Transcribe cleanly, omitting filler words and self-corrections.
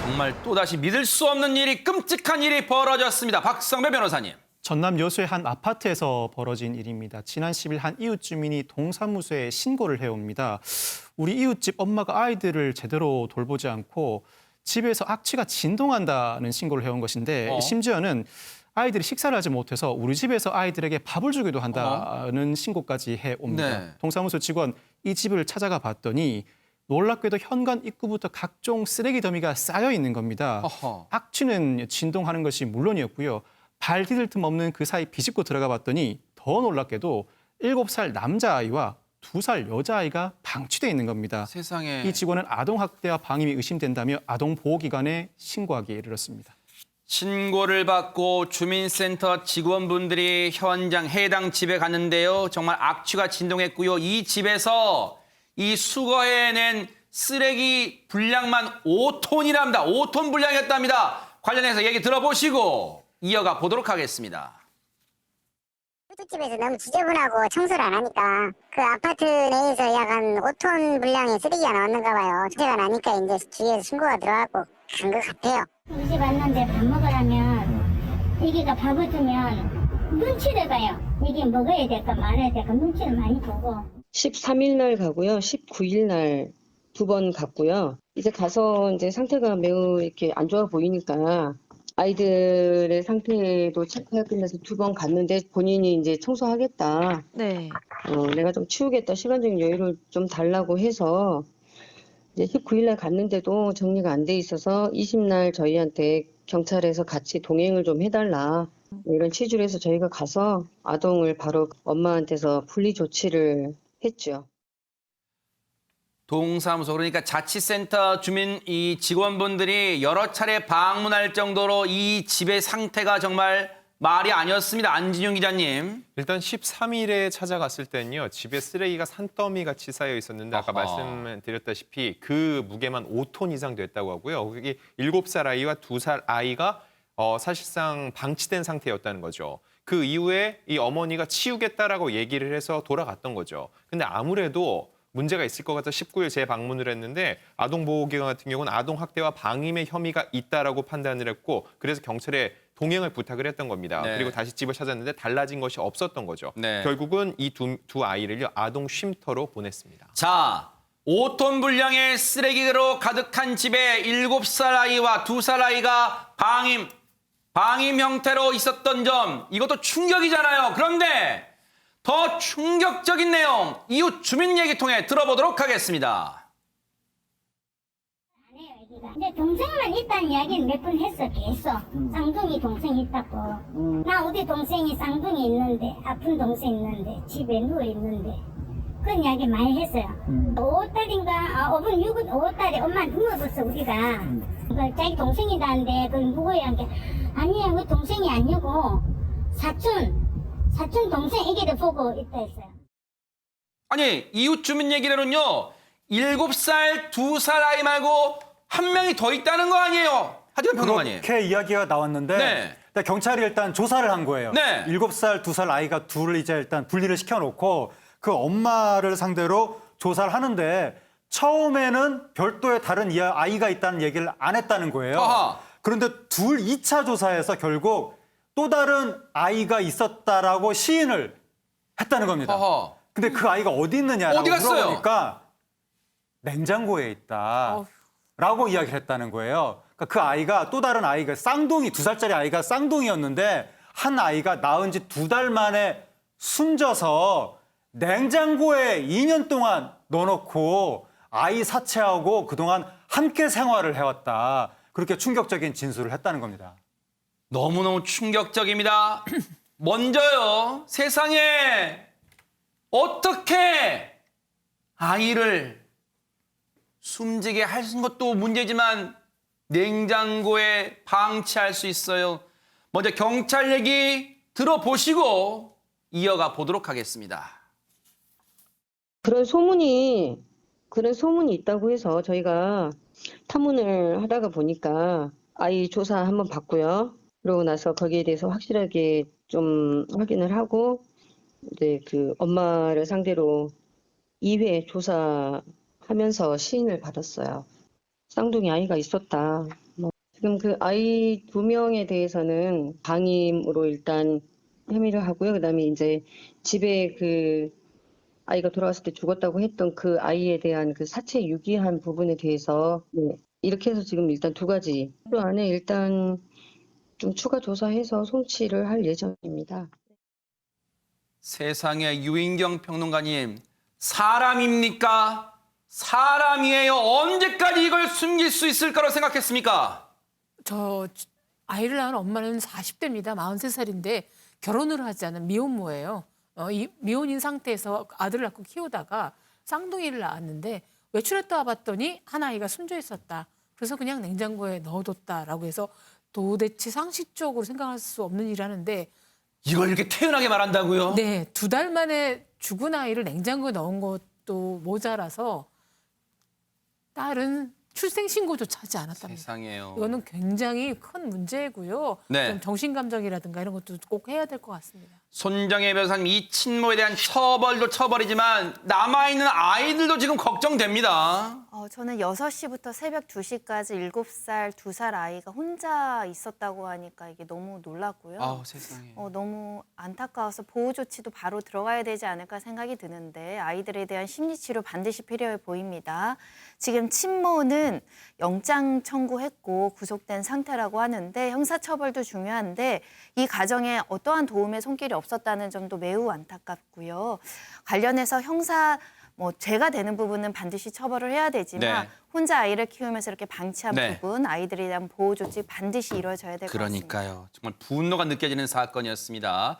정말 또다시 믿을 수 없는 일이, 끔찍한 일이 벌어졌습니다. 박성배 변호사님. 전남 여수의 한 아파트에서 벌어진 일입니다. 지난 10일 한 이웃 주민이 동사무소에 신고를 해옵니다. 우리 이웃집 엄마가 아이들을 제대로 돌보지 않고 집에서 악취가 진동한다는 신고를 해온 것인데 심지어는 아이들이 식사를 하지 못해서 우리 집에서 아이들에게 밥을 주기도 한다는 신고까지 해옵니다. 네. 동사무소 직원 이 집을 찾아가 봤더니 놀랍게도 현관 입구부터 각종 쓰레기 더미가 쌓여 있는 겁니다. 어허. 악취는 진동하는 것이 물론이었고요. 발 디딜 틈 없는 그 사이 비집고 들어가 봤더니 더 놀랍게도 7살 남자아이와 2살 여자아이가 방치돼 있는 겁니다. 세상에. 이 직원은 아동학대와 방임이 의심된다며 아동보호기관에 신고하기에 이르렀습니다. 신고를 받고 주민센터 직원분들이 현장 해당 집에 갔는데요. 정말 악취가 진동했고요. 이 집에서 이 수거해낸 쓰레기 분량만 5톤이랍니다. 5톤 분량이었답니다. 관련해서 얘기 들어보시고 이어가 보도록 하겠습니다. 집에서 너무 지저분하고 청소를 안 하니까 그 아파트 내에서 약 한 5톤 분량의 쓰레기가 나왔는가 봐요. 문제가 나니까 이제 주위에서 신고가 들어가고 간 것 같아요. 우리 집 왔는데 밥 먹으라면 애기가 밥을 주면 눈치를 봐요. 이게 먹어야 될까 말아야 될까 눈치를 많이 보고. 13일 날 가고요. 19일 날 2번 갔고요. 이제 가서 이제 상태가 매우 이렇게 안 좋아 보이니까 아이들의 상태도 체크해 끝내서 2번 갔는데 본인이 이제 청소하겠다. 네. 내가 좀 치우겠다. 시간적인 여유를 좀 달라고 해서 이제 19일 날 갔는데도 정리가 안 돼 있어서 20날 저희한테 경찰에서 같이 동행을 좀 해달라. 이런 취지로 해서 저희가 가서 아동을 바로 엄마한테서 분리 조치를 했죠. 동사무소, 그러니까 자치센터 주민 이 직원분들이 여러 차례 방문할 정도로 이 집의 상태가 정말 말이 아니었습니다. 안진용 기자님. 일단 13일에 찾아갔을 때는요. 집에 쓰레기가 산더미 같이 쌓여 있었는데 아까 말씀드렸다시피 그 무게만 5톤 이상 됐다고 하고요. 거기 7살 아이와 2살 아이가 사실상 방치된 상태였다는 거죠. 그 이후에 이 어머니가 치우겠다라고 얘기를 해서 돌아갔던 거죠. 근데 아무래도 문제가 있을 것 같아서 19일 재방문을 했는데 아동보호기관 같은 경우는 아동학대와 방임의 혐의가 있다라고 판단을 했고 그래서 경찰에 동행을 부탁을 했던 겁니다. 네. 그리고 다시 집을 찾았는데 달라진 것이 없었던 거죠. 네. 결국은 이 두 아이를요 아동 쉼터로 보냈습니다. 자, 5톤 분량의 쓰레기로 가득한 집에 7살 아이와 2살 아이가 방임 형태로 있었던 점, 이것도 충격이잖아요. 그런데 더 충격적인 내용, 이웃 주민 얘기 통해 들어보도록 하겠습니다. 안 해요, 애기가. 근데 동생만 있다는 이야기는 몇 번 했어, 계속. 쌍둥이 동생이 있다고. 나 우리 동생이 쌍둥이 있는데, 아픈 동생 있는데, 집에 누워 있는데. 그런 이야기 많이 했어요. 5월달인가, 5월 6월, 5월달에 엄마한테 물어봤어, 우리가. 그 자기 동생이다는데, 그걸 누구야? 아니야, 우리 동생이 아니고, 사촌 동생 애기를 보고 있다 했어요. 아니, 이웃 주민 얘기로는요, 7살, 2살 아이 말고 한 명이 더 있다는 거 아니에요? 하지만 평론가님. 그렇게 이야기가 나왔는데 네. 일단 경찰이 일단 조사를 한 거예요. 네. 7살, 2살 아이가 둘을 이제 일단 분리를 시켜놓고 그 엄마를 상대로 조사를 하는데 처음에는 별도의 다른 아이가 있다는 얘기를 안 했다는 거예요. 아하. 그런데 2차 조사에서 결국 또 다른 아이가 있었다라고 시인을 했다는 겁니다. 어허. 근데 그 아이가 어디 있느냐라고 어디 갔어요? 물어보니까 냉장고에 있다라고 이야기를 했다는 거예요. 그러니까 그 아이가 또 다른 아이가 쌍둥이 2살짜리 아이가 쌍둥이였는데 한 아이가 낳은 지 2달 만에 숨져서 냉장고에 2년 동안 넣어놓고 아이 사체하고 그동안 함께 생활을 해왔다. 그렇게 충격적인 진술을 했다는 겁니다. 너무너무 충격적입니다. 먼저요, 세상에 어떻게 아이를 숨지게 할 것도 문제지만 냉장고에 방치할 수 있어요. 먼저 경찰 얘기 들어보시고 이어가 보도록 하겠습니다. 그런 소문이 있다고 해서 저희가 탐문을 하다가 보니까 아이 조사 한번 받고요. 그러고 나서 거기에 대해서 확실하게 좀 확인을 하고 이제 그 엄마를 상대로 2회 조사하면서 시인을 받았어요. 쌍둥이 아이가 있었다. 뭐 지금 그 아이 2명에 대해서는 방임으로 일단 혐의를 하고요. 그다음에 이제 집에 그 아이가 돌아왔을 때 죽었다고 했던 그 아이에 대한 그 사체 유기한 부분에 대해서 네, 이렇게 해서 지금 일단 2가지 그 안에 일단 좀 추가 조사해서 송치를 할 예정입니다. 세상에 유인경 평론가님, 사람입니까? 사람이에요. 언제까지 이걸 숨길 수 있을 거라고 생각했습니까? 저 아이를 낳은 엄마는 40대입니다. 43살인데 결혼을 하지 않은 미혼모예요. 이 미혼인 상태에서 아들을 낳고 키우다가 쌍둥이를 낳았는데 외출했다 와봤더니 한 아이가 숨져 있었다. 그래서 그냥 냉장고에 넣어뒀다라고 해서 도대체 상식적으로 생각할 수 없는 일을 하는데 이걸 이렇게 태연하게 말한다고요? 네, 2달 만에 죽은 아이를 냉장고에 넣은 것도 모자라서 딸은 출생신고조차 하지 않았답니다. 세상에요. 이거는 굉장히 큰 문제고요. 네. 좀 정신감정이라든가 이런 것도 꼭 해야 될 것 같습니다. 손정혜 변호사님, 이 친모에 대한 처벌도 처벌이지만 남아있는 아이들도 지금 걱정됩니다. 저는 6시부터 새벽 2시까지 7살, 2살 아이가 혼자 있었다고 하니까 이게 너무 놀랐고요. 아우, 세상에. 너무 안타까워서 보호 조치도 바로 들어가야 되지 않을까 생각이 드는데 아이들에 대한 심리치료 반드시 필요해 보입니다. 지금 친모는 영장 청구했고 구속된 상태라고 하는데 형사처벌도 중요한데 이 가정에 어떠한 도움의 손길이 없었다는 점도 매우 안타깝고요. 관련해서 형사 죄가 되는 부분은 반드시 처벌을 해야 되지만 네. 혼자 아이를 키우면서 이렇게 방치한 네. 부분, 아이들에 대한 보호 조치 반드시 이루어져야 될 것 같습니다. 그러니까요. 정말 분노가 느껴지는 사건이었습니다.